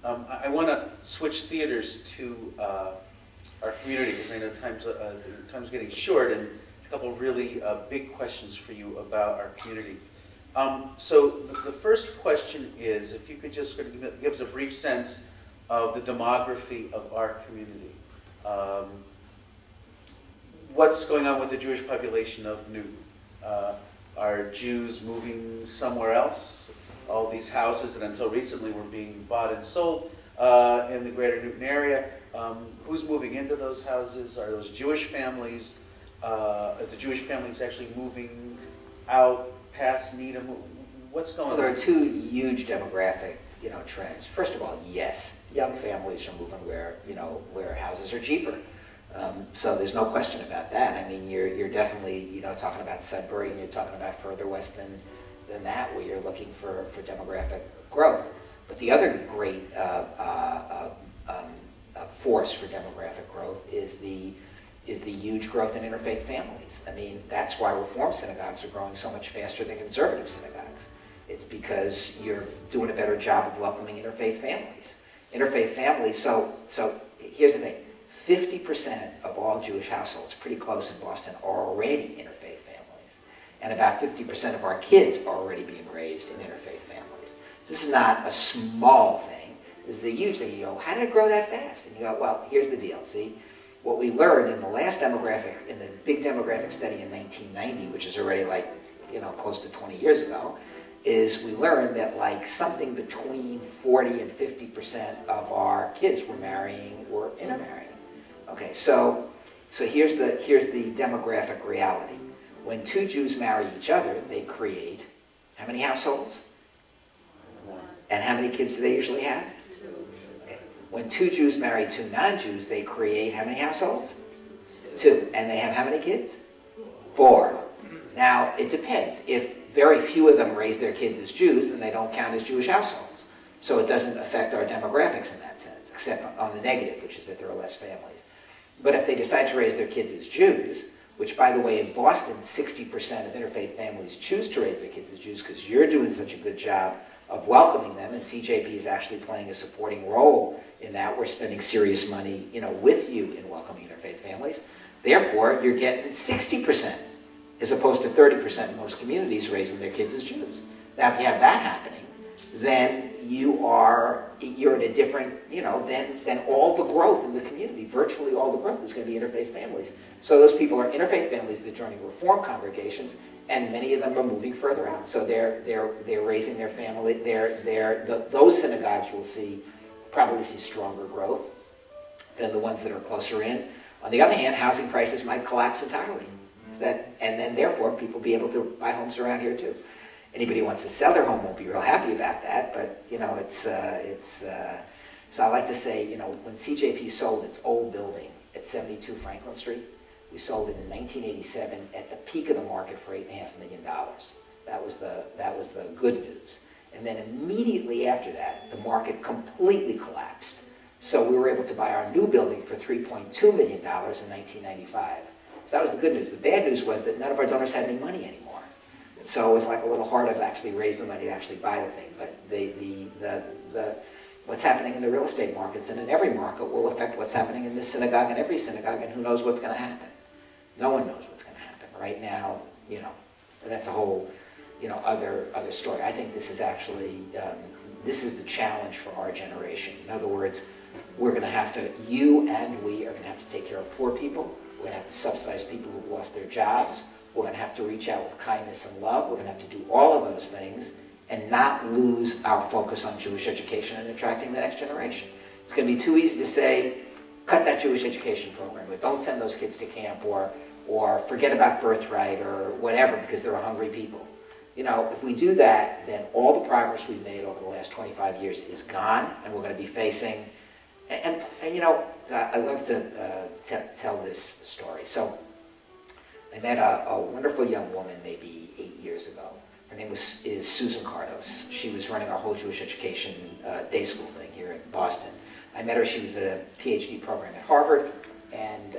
I want to switch theaters to our community, because I know time's getting short, and a couple really big questions for you about our community. So the first question is, if you could just give us a brief sense of the demography of our community. What's going on with the Jewish population of Newton? Are Jews moving somewhere else? All these houses that until recently were being bought and sold in the greater Newton area. Who's moving into those houses? Are those Jewish families? Are the Jewish families actually moving out past Needham? What's going on? There are two huge demographic, trends. First of all, yes, young families are moving where houses are cheaper. So there's no question about that. I mean, you're definitely, talking about Sudbury, and you're talking about further west than that, where you're looking for demographic growth. But the other great force for demographic growth is the huge growth in interfaith families. I mean, that's why Reform synagogues are growing so much faster than conservative synagogues. It's because you're doing a better job of welcoming interfaith families. Interfaith families, so here's the thing. 50% of all Jewish households, pretty close in Boston, are already interfaith families. And about 50% of our kids are already being raised in interfaith families. So this is not a small thing. This is a huge thing. You go, how did it grow that fast? And you go, well, here's the deal. See, what we learned in the last in the big demographic study in 1990, which is already close to 20 years ago, is we learned that something between 40 and 50% of our kids were marrying or intermarrying. Okay, so here's the demographic reality. When two Jews marry each other, they create how many households? And how many kids do they usually have? Okay. When two Jews marry two non-Jews, they create how many households? 2. And they have how many kids? 4. Now, it depends. If very few of them raise their kids as Jews, then they don't count as Jewish households. So it doesn't affect our demographics in that sense, except on the negative, which is that there are less families. But if they decide to raise their kids as Jews, which, by the way, in Boston, 60% of interfaith families choose to raise their kids as Jews because you're doing such a good job of welcoming them, and CJP is actually playing a supporting role in that. We're spending serious money, with you in welcoming interfaith families. Therefore, you're getting 60%, as opposed to 30% in most communities raising their kids as Jews. Now, if you have that happening, then you're in a different, then all the growth in the community, virtually all the growth is going to be interfaith families. So those people are interfaith families that are joining Reform congregations, and many of them are moving further out. So they're raising their family. Those synagogues will probably see stronger growth than the ones that are closer in. On the other hand, housing prices might collapse entirely. And then therefore people be able to buy homes around here too. Anybody who wants to sell their home won't be real happy about that, but so I like to say, when CJP sold its old building at 72 Franklin Street, we sold it in 1987 at the peak of the market for $8.5 million. That was the good news. And then immediately after that, the market completely collapsed. So we were able to buy our new building for $3.2 million in 1995. So that was the good news. The bad news was that none of our donors had any money anymore. So it was a little harder to actually raise the money to actually buy the thing. But what's happening in the real estate markets and in every market will affect what's happening in this synagogue and every synagogue, and who knows what's going to happen. No one knows what's going to happen. Right now, that's a whole, other story. I think this is actually, this is the challenge for our generation. In other words, we're going to have to, you and we are going to have to take care of poor people. We're going to have to subsidize people who've lost their jobs. We're going to have to reach out with kindness and love. We're going to have to do all of those things and not lose our focus on Jewish education and attracting the next generation. It's going to be too easy to say, cut that Jewish education program, or don't send those kids to camp, or forget about birthright, or whatever, because they're hungry people. If we do that, then all the progress we've made over the last 25 years is gone, and we're going to be facing, and I love to tell this story. So I met a wonderful young woman maybe 8 years ago. Her name is Susan Cardos. She was running our whole Jewish education day school thing here in Boston. I met her. She was at a PhD program at Harvard, and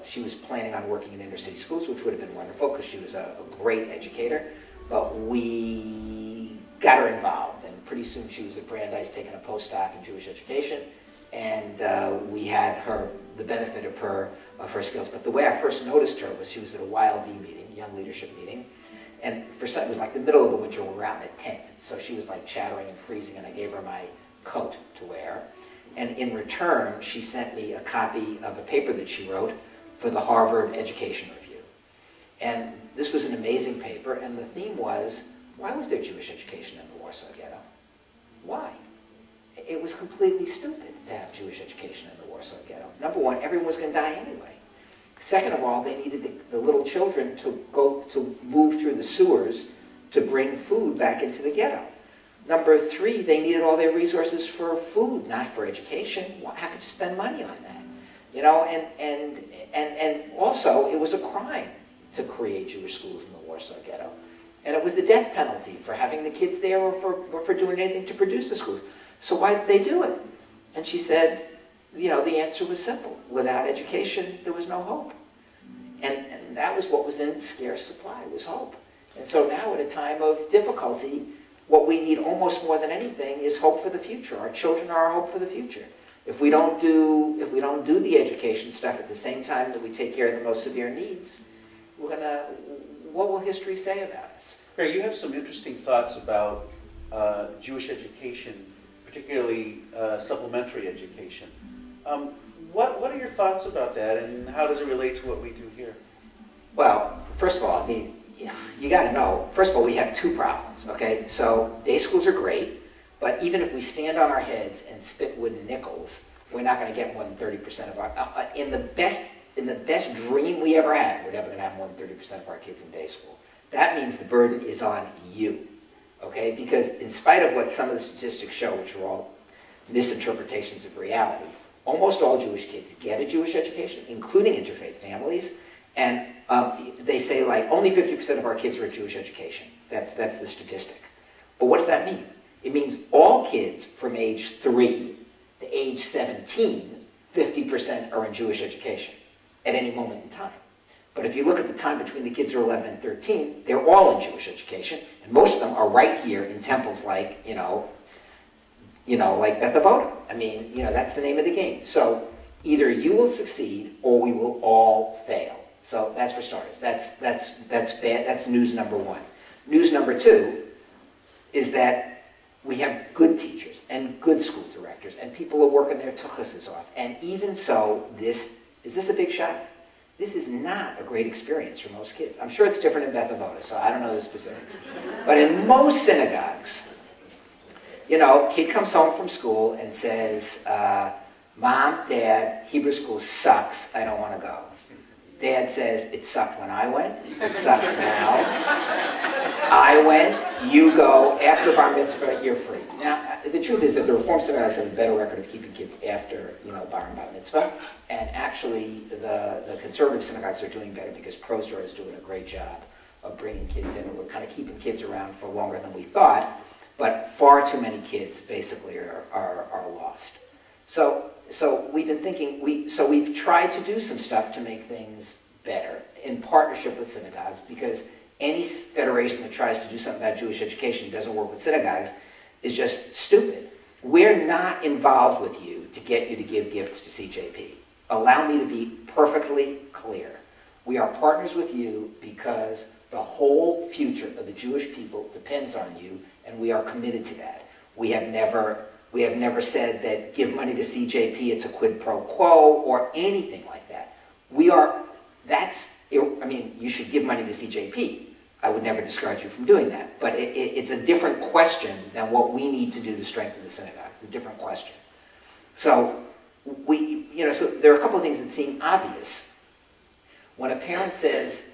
she was planning on working in inner city schools, which would have been wonderful because she was a great educator. But we got her involved, and pretty pretty soon she was at Brandeis taking a postdoc in Jewish education, and we had the benefit of her skills. But the way I first noticed her was she was at a YLD meeting, Young Leadership meeting, and it was like the middle of the winter. We were out in a tent, so she was like chattering and freezing, and I gave her my coat to wear. And in return, she sent me a copy of a paper that she wrote for the Harvard Education Review. And this was an amazing paper, and the theme was, why was there Jewish education in the Warsaw Ghetto? Why? It was completely stupid to have Jewish education in the Warsaw Ghetto. Number one, everyone was going to die anyway. Second of all, they needed the little children to move through the sewers to bring food back into the ghetto. Number three, they needed all their resources for food, not for education. How could you spend money on that? You know, and also it was a crime to create Jewish schools in the Warsaw Ghetto. And it was the death penalty for having the kids there or for doing anything to produce the schools. So why did they do it? And she said, you know, the answer was simple. Without education, there was no hope. And that was what was in scarce supply, was hope. And so now at a time of difficulty, what we need almost more than anything is hope for the future. Our children are our hope for the future. If we don't do the education stuff at the same time that we take care of the most severe needs, what will history say about us? Barry, you have some interesting thoughts about Jewish education, particularly supplementary education. What are your thoughts about that, and how does it relate to what we do here? Well, first of all, I mean, you got to know, first of all, we have two problems, okay? So day schools are great, but even if we stand on our heads and spit wooden nickels, we're not going to get more than 30% of our, in the best dream we ever had, we're never going to have more than 30% of our kids in day school. That means the burden is on you, okay? Because in spite of what some of the statistics show, which are all misinterpretations of reality, almost all Jewish kids get a Jewish education, including interfaith families, and they say like only 50% of our kids are at Jewish education. That's the statistic. But what does that mean? It means all kids from age 3 to age 17, 50% are in Jewish education at any moment in time. But if you look at the time between the kids who are 11 and 13, they're all in Jewish education, and most of them are right here in temples like, like Beth Avodah. I mean, that's the name of the game. So either you will succeed or we will all fail. So that's for starters. That's bad. That's news number one. News number two is that we have good teachers and good school directors, and people are working their tuchuses off. And even so, is this a big shock? This is not a great experience for most kids. I'm sure it's different in Beth Avodah, so I don't know the specifics. But in most synagogues, kid comes home from school and says, Mom, Dad, Hebrew school sucks, I don't want to go. Dad says, it sucked when I went, it sucks now. I went, you go, after bar mitzvah, you're free. Now, the truth is that the Reform synagogues have a better record of keeping kids after, bar and bat mitzvah. And actually, the conservative synagogues are doing better because Prosor is doing a great job of bringing kids in. And we're kind of keeping kids around for longer than we thought. But far too many kids basically are lost. So we've been thinking, we've tried to do some stuff to make things better in partnership with synagogues, because any federation that tries to do something about Jewish education doesn't work with synagogues is just stupid. We're not involved with you to get you to give gifts to CJP. Allow me to be perfectly clear. We are partners with you because the whole future of the Jewish people depends on you, and we are committed to that. We have never said that give money to CJP, it's a quid pro quo, or anything like that. You should give money to CJP. I would never discourage you from doing that. But it's a different question than what we need to do to strengthen the synagogue. It's a different question. So so there are a couple of things that seem obvious. When a parent says,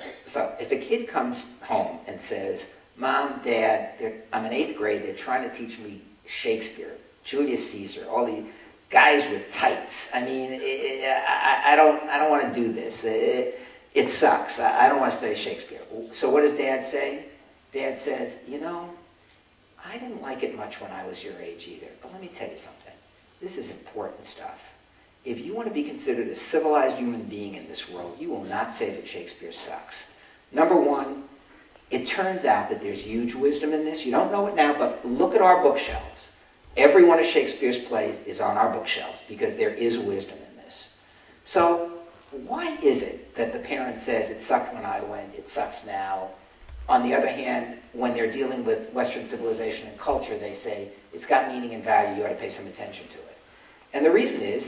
if a kid comes home and says, Mom, Dad, I'm in 8th grade, they're trying to teach me Shakespeare, Julius Caesar, all the guys with tights. I mean, I don't want to do this. It sucks. I don't want to study Shakespeare. So what does Dad say? Dad says, I didn't like it much when I was your age either, but let me tell you something. This is important stuff. If you want to be considered a civilized human being in this world, you will not say that Shakespeare sucks. Number one, It turns out that there's huge wisdom in this. You don't know it now, but look at our bookshelves. Every one of Shakespeare's plays is on our bookshelves because there is wisdom in this. So why is it that the parent says, it sucked when I went, it sucks now? On the other hand, when they're dealing with Western civilization and culture, they say, it's got meaning and value, you ought to pay some attention to it. And the reason is,